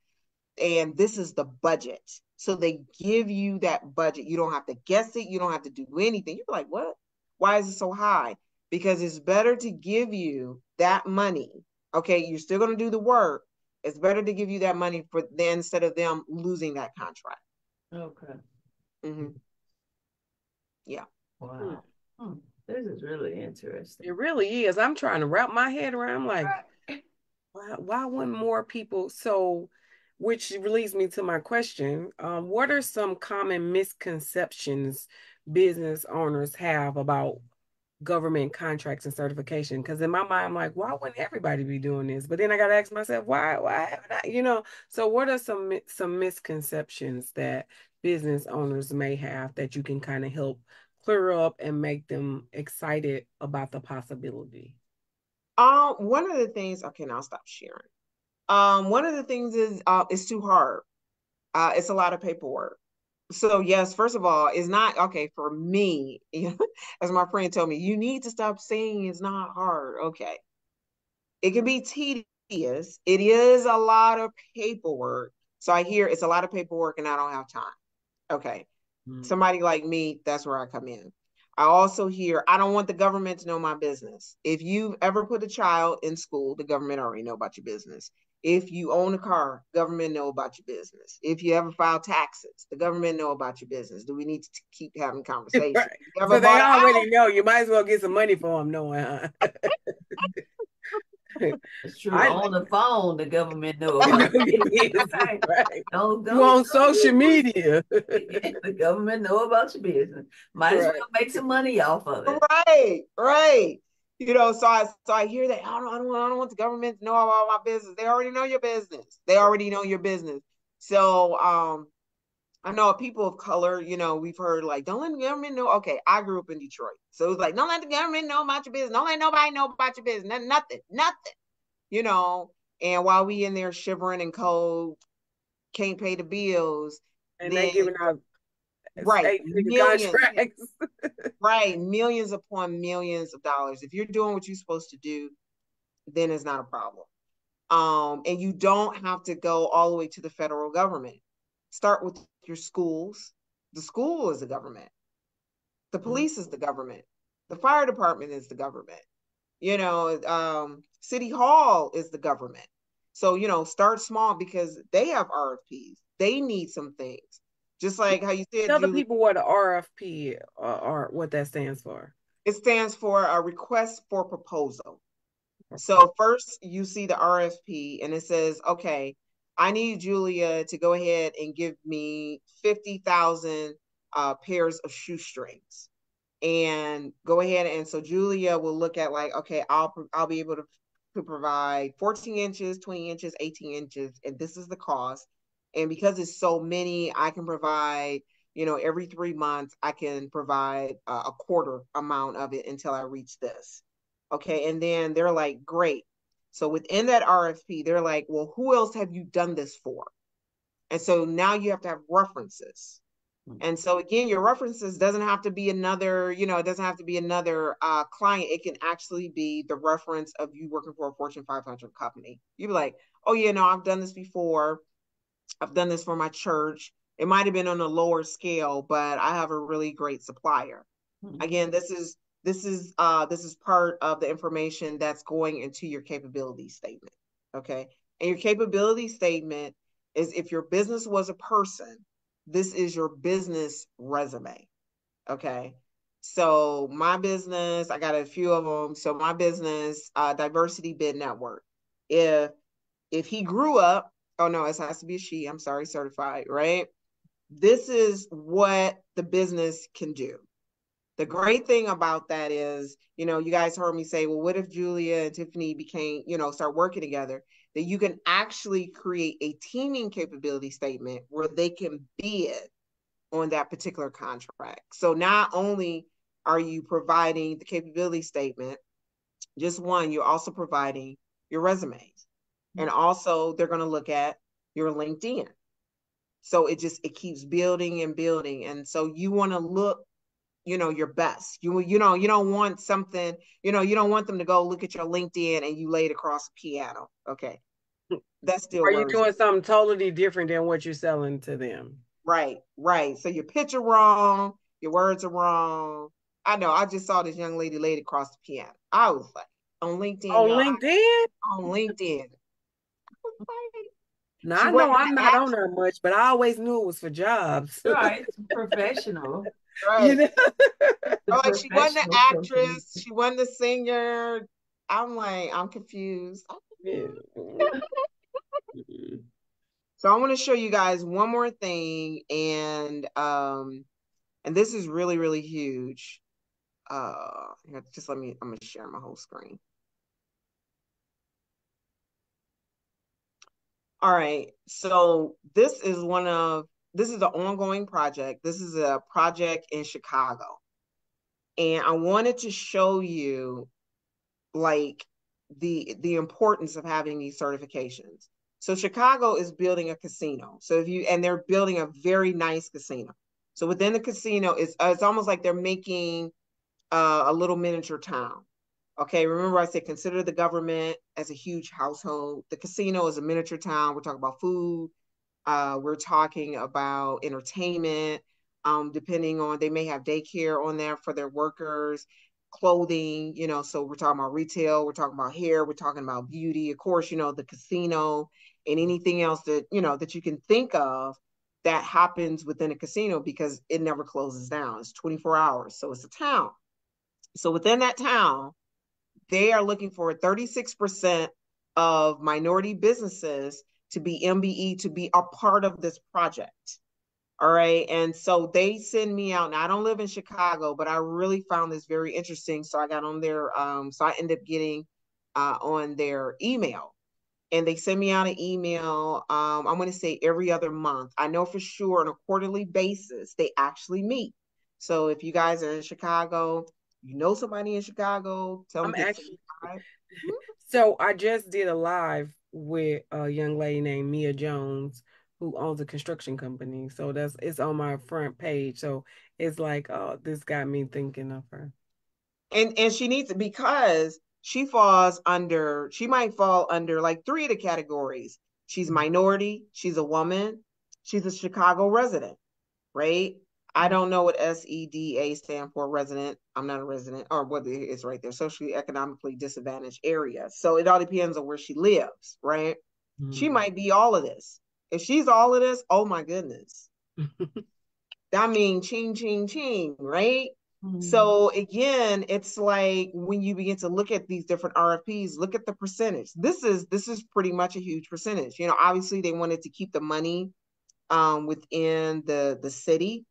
and this is the budget. So they give you that budget. You don't have to guess it. You don't have to do anything. You're like, what? Why is it so high? Because it's better to give you that money. Okay, you're still going to do the work. It's better to give you that money instead of them losing that contract. Okay. Mm-hmm. Yeah. Wow. This is really interesting. It really is. I'm trying to wrap my head around. I'm like, why wouldn't more people? So, which leads me to my question. What are some common misconceptions business owners have about government contracts and certification? Because in my mind, I'm like, why wouldn't everybody be doing this? But then I got to ask myself, why haven't I? So what are some misconceptions that business owners may have that you can kind of help clear up and make them excited about the possibility? One of the things, okay, now I'll stop sharing. One of the things is it's too hard. It's a lot of paperwork. So yes, first of all, it's not okay for me. As my friend told me, you need to stop saying it's not hard. Okay. It can be tedious. It is a lot of paperwork. So I hear it's a lot of paperwork and I don't have time. Okay. Somebody like me, that's where I come in. I also hear, I don't want the government to know my business. If you've ever put a child in school, the government already know about your business. If you own a car, government know about your business. If you ever file taxes, the government know about your business. Do we need to keep having conversations? Right. So they already know. You might as well get some money for them knowing, huh? It's true. On the phone, the government know about it. Right. Don't you on social media. The government know about your business. Might as well make some money off of it. Right. So I hear that I don't want the government to know about my business. They already know your business. So I know people of color, we've heard like, don't let the government know. Okay, I grew up in Detroit. So it's like, don't let the government know about your business. Don't let nobody know about your business. Nothing. And while we in there shivering and cold, can't pay the bills. And they giving out millions. Contracts. Right. Millions upon millions of dollars. If you're doing what you're supposed to do, then it's not a problem. And you don't have to go all the way to the federal government. Start with your schools. The school is the government. The police is the government. The fire department is the government. City Hall is the government. So, start small because they have RFPs. They need some things. Just like how you said, Tell the Julie, people what the RFP or what that stands for. it stands for a request for proposal. So first you see the RFP and it says, okay, I need Julia to go ahead and give me 50,000 pairs of shoestrings, and go ahead. And so Julia will look at like, okay, I'll be able to provide 14 inches, 20 inches, 18 inches, and this is the cost. And because it's so many, I can provide, every 3 months, I can provide a quarter amount of it until I reach this. Okay. And then they're like, great. So within that RFP, they're like, well, who else have you done this for? And so now you have to have references. And so again, your references doesn't have to be another, it doesn't have to be another client. It can actually be the reference of you working for a Fortune 500 company. You'd be like, oh yeah, no, I've done this before. I've done this for my church. It might have been on a lower scale, but I have a really great supplier. Again, this is part of the information that's going into your capability statement. Okay. And your capability statement is, if your business was a person, this is your business resume. Okay. So my business, I got a few of them. So my business, Diversity Bid Network. If he grew up, oh no, it has to be a she, I'm sorry, certified, right? This is what the business can do. The great thing about that is, you guys heard me say, well, what if Julia and Tiffany became, start working together? That you can actually create a teaming capability statement where they can bid on that particular contract. So not only are you providing the capability statement, just one, you're also providing your resumes. And also they're going to look at your LinkedIn. So it keeps building and building. And so you want to look, your best. You don't want something, you don't want them to go look at your LinkedIn and you lay it across the piano. Okay. That's still Are you worse. doing something totally different than what you're selling to them? Right. So your picture wrong, your words are wrong. I know. I just saw this young lady laid across the piano. I was like, on LinkedIn, On y'all. LinkedIn? On LinkedIn. Now, I know I'm not on there much, but I always knew it was for jobs. Right. Right. The Like, she wasn't the professional actress. She wasn't the singer. I'm like, I'm confused. Yeah. So I want to show you guys one more thing, and this is really, really huge. Just I'm gonna share my whole screen. All right. So this is an ongoing project. This is a project in Chicago. And I wanted to show you like the importance of having these certifications. So Chicago is building a casino. So they're building a very nice casino. So within the casino, it's almost like they're making a little miniature town. Okay, remember I said consider the government as a huge household. The casino is a miniature town. We're talking about food. We're talking about entertainment. Depending on, they may have daycare on there for their workers, clothing, so we're talking about retail, we're talking about hair, we're talking about beauty, of course, the casino and anything else that you can think of that happens within a casino, because it never closes down. It's 24 hours. So it's a town. So within that town, they are looking for 36% of minority businesses to be MBE, to be a part of this project. All right. And so they send me out. Now, I don't live in Chicago, but I really found this very interesting. So I got on their, so I ended up getting on their email. And they send me out an email, I'm going to say every other month. I know for sure on a quarterly basis, they actually meet. So if you guys are in Chicago, somebody in Chicago, tell them. So I just did a live with a young lady named Mia Jones, who owns a construction company. So it's on my front page. So it's like, oh, this got me thinking of her. And she needs it because she might fall under like 3 of the categories. She's minority, she's a woman, she's a Chicago resident, right? I don't know what SEDA stand for, resident. I'm not a resident, or what it is right there, socially economically disadvantaged area. So it all depends on where she lives, right? She might be all of this. If she's all of this, oh my goodness. I mean, ching, ching, ching, right? So again, it's like when you begin to look at these different RFPs, look at the percentage. This is pretty much a huge percentage. You know, obviously they wanted to keep the money within the city.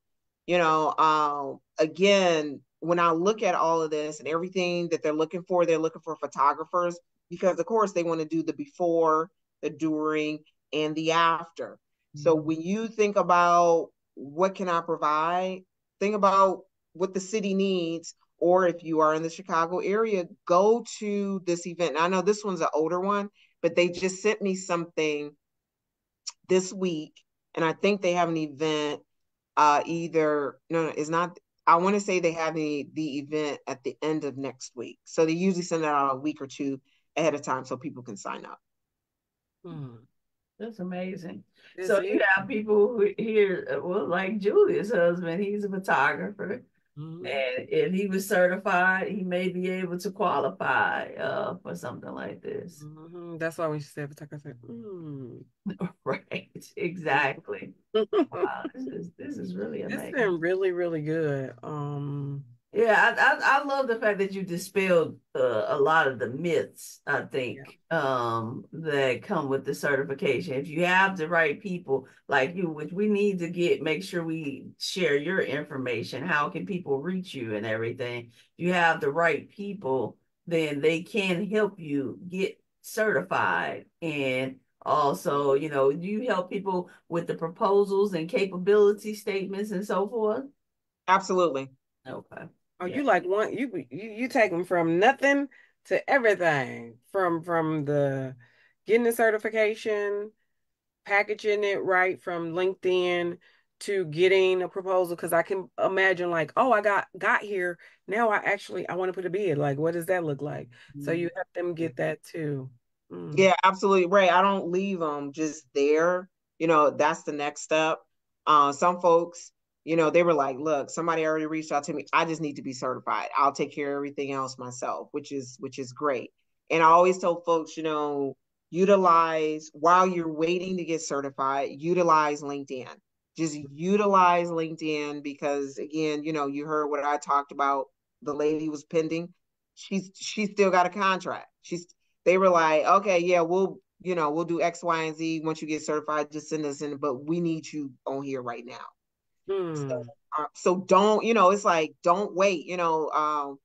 You know, again, when I look at all of this and everything that they're looking for photographers because of course they want to do the before, the during, and the after. So when you think about what can I provide, think about what the city needs, or if you are in the Chicago area, go to this event. And I know this one's an older one, but they just sent me something this week, and I think they have an event either no, it's not. I want to say they have the event at the end of next week. So they usually send it out a week or two ahead of time so people can sign up. That's amazing. So you have people who here, well, like Julia's husband, he's a photographer. And if he was certified, he may be able to qualify for something like this. That's why when she said photographer, I said, Right, exactly. Wow, this is really amazing. It's been really, really good. Yeah, I love the fact that you dispelled a lot of the myths, I think, that come with the certification. If you have the right people like you, which we need to make sure we share your information, how can people reach you and everything? If you have the right people, then they can help you get certified. And also, you know, you help people with the proposals and capability statements and so forth? Absolutely. Okay. Oh, you like one you take them from nothing to everything, from the getting the certification, packaging it right from LinkedIn to getting a proposal. Because I can imagine like, oh, I got here. Now I want to put a bid. Like, what does that look like? So you help them get that too. Yeah, absolutely right. I don't leave them just there. You know, that's the next step. Some folks, you know, they were like, look, somebody already reached out to me. I just need to be certified. I'll take care of everything else myself, which is great. And I always tell folks, you know, utilize while you're waiting to get certified, utilize LinkedIn. Just utilize LinkedIn because again, you know, you heard what I talked about. The lady was pending. She's still got a contract. They were like, okay, yeah, we'll do X, Y, and Z. Once you get certified, just send us in, but we need you on here right now. So don't, you know, it's like, don't wait, again,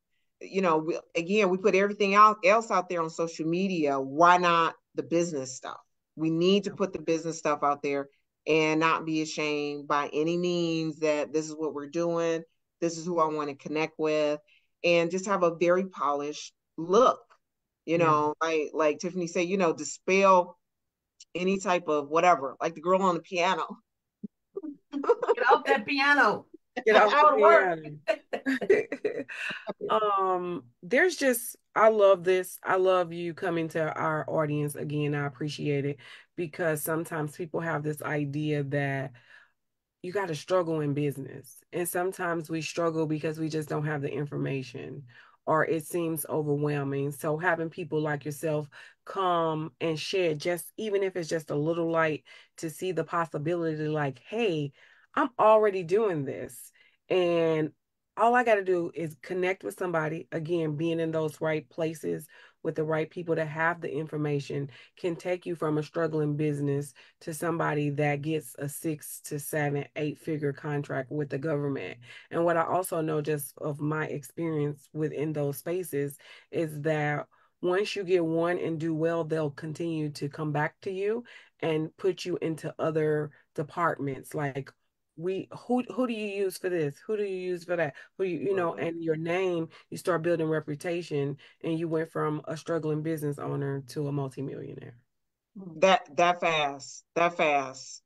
we put everything else out there on social media. Why not the business stuff? We need to put the business stuff out there and not be ashamed by any means that this is what we're doing. This is who I want to connect with, and just have a very polished look. You know, like Tiffany said, you know, dispel any type of whatever, like the girl on the piano. Get off that piano. Get off the piano. There's just, I love this. I love you coming to our audience again. I appreciate it because sometimes people have this idea that you got to struggle in business. And sometimes we struggle because we just don't have the information or it seems overwhelming. So having people like yourself come and share, just even if it's just a little light to see the possibility, like, hey, I'm already doing this. And all I got to do is connect with somebody, again, being in those right places with the right people that have the information can take you from a struggling business to somebody that gets a 6 to 7, 8-figure contract with the government. And what I also know just of my experience within those spaces is that once you get one and do well, they'll continue to come back to you and put you into other departments. Like, who do you use for this? Who do you use for that? Who you know, and your name, you start building reputation, and you went from a struggling business owner to a multimillionaire. That fast.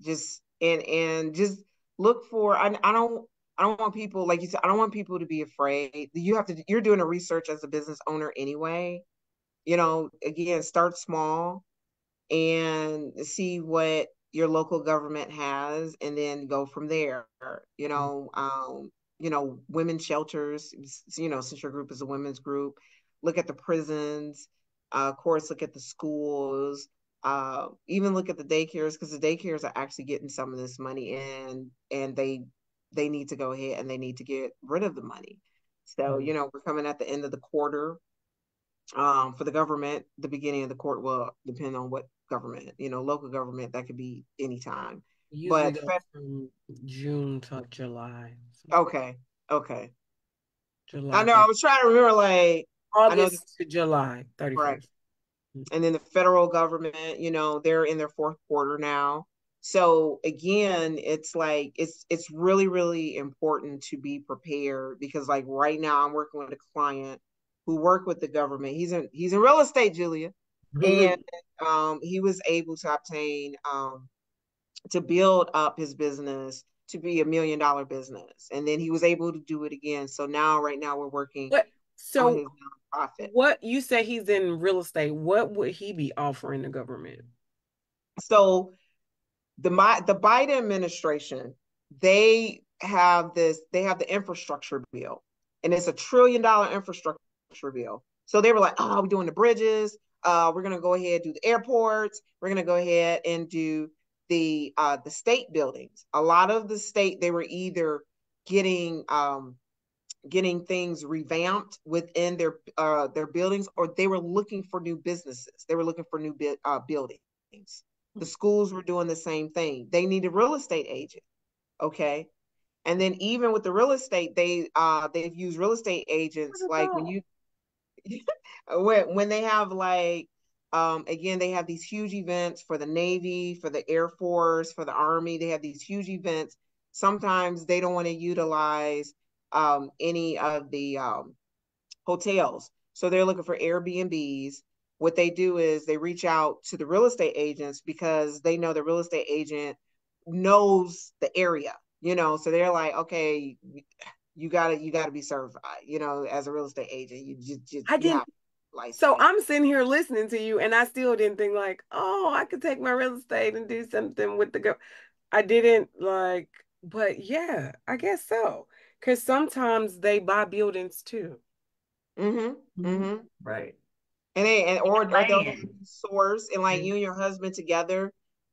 Just and just look for. I don't want people, like you said, I don't want people to be afraid. You're doing a research as a business owner anyway. You know, again, start small and see what your local government has, and then go from there. You know, women's shelters, you know, since your group is a women's group, look at the prisons, of course, look at the schools, even look at the daycares, because the daycares are actually getting some of this money in, and they need to go ahead and they need to get rid of the money. So, you know, we're coming at the end of the quarter. For the government, the beginning of the quarter will depend on what government, you know, local government, that could be anytime. Usually But goes from June to July. okay. July I know, I was trying to remember, like, I know August to July 31st. right. And then the federal government, you know, they're in their fourth quarter now. So again, it's like it's really, really important to be prepared, because like right now I'm working with a client who worked with the government. He's in real estate, Julia. And he was able to obtain to build up his business to be $1 million business. And then he was able to do it again. So now, right now, we're working on his nonprofit. What you say, he's in real estate, what would he be offering the government? So the Biden administration, they have the infrastructure bill, and it's $1 trillion infrastructure bill. So they were like, oh, we're doing the bridges. We're going to go ahead and do the airports. We're going to go ahead and do the state buildings. A lot of the state, they were either getting things revamped within their buildings, or they were looking for new businesses. They were looking for new buildings. The schools were doing the same thing. They need a real estate agent. Okay. And then even with the real estate, they've used real estate agents, like when you when they have like again, they have these huge events for the Navy, for the Air Force, for the Army. They have these huge events. Sometimes they don't want to utilize any of the hotels. So they're looking for Airbnbs. What they do is they reach out to the real estate agents, because they know the real estate agent knows the area, you know. So they're like, okay, you gotta be certified, you know, as a real estate agent. You have license. So I'm sitting here listening to you, and I still didn't think like, oh, I could take my real estate and do something with the I didn't like, but yeah, I guess so. Because sometimes they buy buildings too. Right. Or they'll source, and like you and your husband together,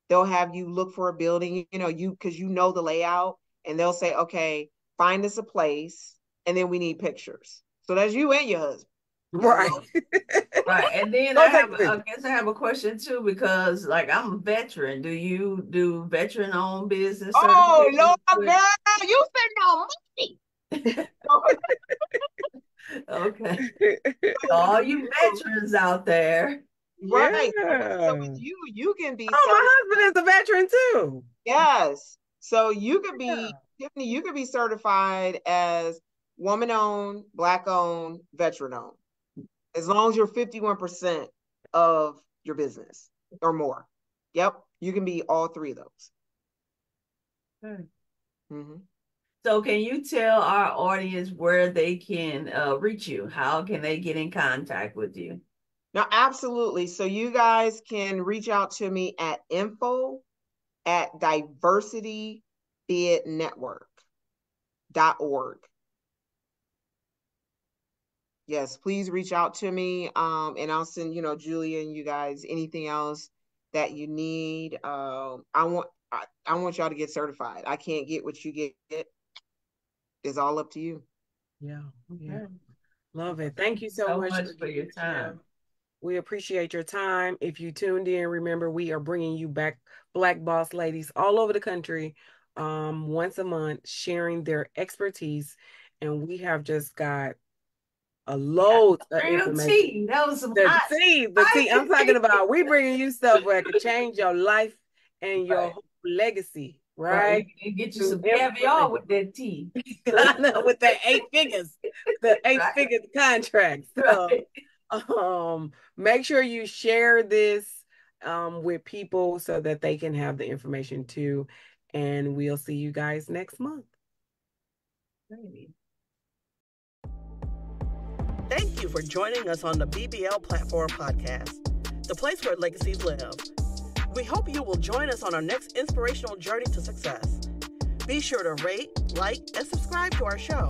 they'll have you look for a building, you know, because you know the layout, and they'll say, okay, find us a place, and then we need pictures. So that's you and your husband. Right. Right. And then I guess I have a question too, because like I'm a veteran. Do you do veteran owned business? Oh no, girl, you said no money. Okay. All you veterans out there. Right. Yeah. So with you can be. Oh, my husband is a veteran too. Yes. So you could be, Tiffany, you could be certified as woman-owned, Black-owned, veteran-owned, as long as you're 51% of your business or more. Yep. You can be all three of those. Okay. So can you tell our audience where they can reach you? How can they get in contact with you? No, absolutely. So you guys can reach out to me at info@diversitybidnetwork.org. Yes, please reach out to me. And I'll send, you know, Julia and you guys anything else that you need. I want y'all to get certified. I can't get what you get. It's all up to you. Yeah. Love it. Thank you so much for your time. We appreciate your time. If you tuned in, remember we are bringing you back Black boss ladies all over the country once a month, sharing their expertise. And we have just got a load of information. That was some the tea. I'm talking about. We bringing you stuff where it could change your life and your whole legacy. Right? And get you some caviar with that tea. I know, with the 8 figures, the 8-figure contracts. So, make sure you share this with people so that they can have the information too. And we'll see you guys next month. Thank you for joining us on the BBL Platform Podcast, the place where legacies live. We hope you will join us on our next inspirational journey to success. Be sure to rate, like, and subscribe to our show.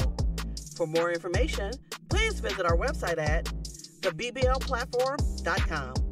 For more information, please visit our website at theBBLplatform.com.